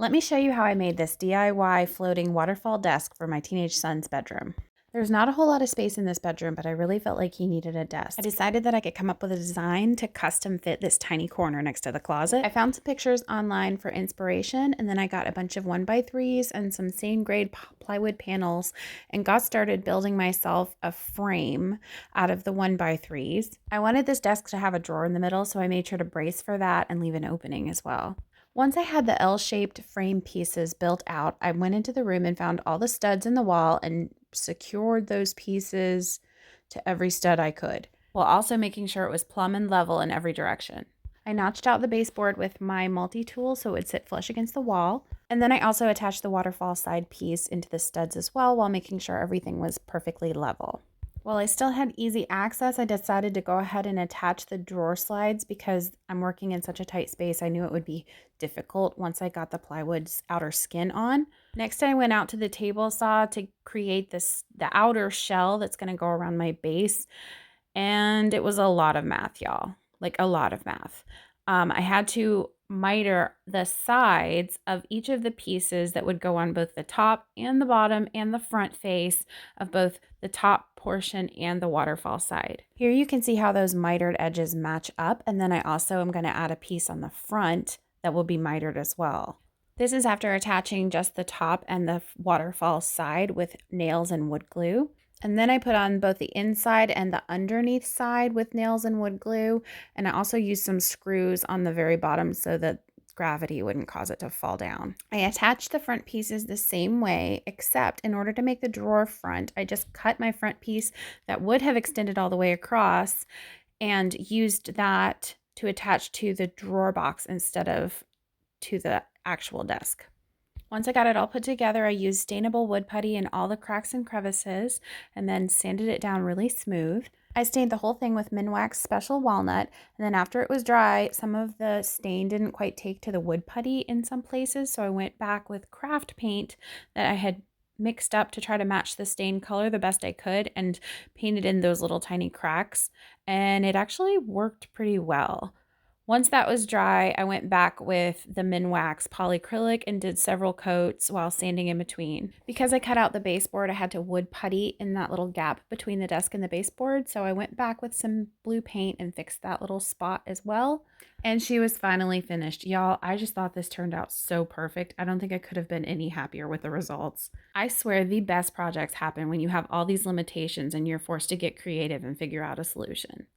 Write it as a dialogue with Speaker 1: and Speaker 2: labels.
Speaker 1: Let me show you how I made this DIY floating waterfall desk for my teenage son's bedroom. There's not a whole lot of space in this bedroom, but I really felt like he needed a desk. I decided that I could come up with a design to custom fit this tiny corner next to the closet. I found some pictures online for inspiration, and then I got a bunch of 1x3s and some same grade plywood panels and got started building myself a frame out of the 1x3s. I wanted this desk to have a drawer in the middle, so I made sure to brace for that and leave an opening as well. Once I had the L-shaped frame pieces built out, I went into the room and found all the studs in the wall and secured those pieces to every stud I could, while also making sure it was plumb and level in every direction. I notched out the baseboard with my multi-tool so it would sit flush against the wall, and then I also attached the waterfall side piece into the studs as well while making sure everything was perfectly level. While I still had easy access, I decided to go ahead and attach the drawer slides because I'm working in such a tight space. I knew it would be difficult once I got the plywood's outer skin on. Next, I went out to the table saw to create the outer shell that's going to go around my base. And it was a lot of math, y'all. Like a lot of math. I had to miter the sides of each of the pieces that would go on both the top and the bottom and the front face of both the top portion and the waterfall side. Here you can see how those mitered edges match up, and then I also am going to add a piece on the front that will be mitered as well. This is after attaching just the top and the waterfall side with nails and wood glue. And then I put on both the inside and the underneath side with nails and wood glue. And I also used some screws on the very bottom so that gravity wouldn't cause it to fall down. I attached the front pieces the same way, except in order to make the drawer front, I just cut my front piece that would have extended all the way across and used that to attach to the drawer box instead of to the actual desk. Once I got it all put together, I used stainable wood putty in all the cracks and crevices and then sanded it down really smooth. I stained the whole thing with Minwax Special Walnut, and then after it was dry, some of the stain didn't quite take to the wood putty in some places, so I went back with craft paint that I had mixed up to try to match the stain color the best I could and painted in those little tiny cracks, and it actually worked pretty well. Once that was dry, I went back with the Minwax polyacrylic and did several coats while sanding in between. Because I cut out the baseboard, I had to wood putty in that little gap between the desk and the baseboard, so I went back with some blue paint and fixed that little spot as well. And she was finally finished. Y'all, I just thought this turned out so perfect. I don't think I could have been any happier with the results. I swear the best projects happen when you have all these limitations and you're forced to get creative and figure out a solution.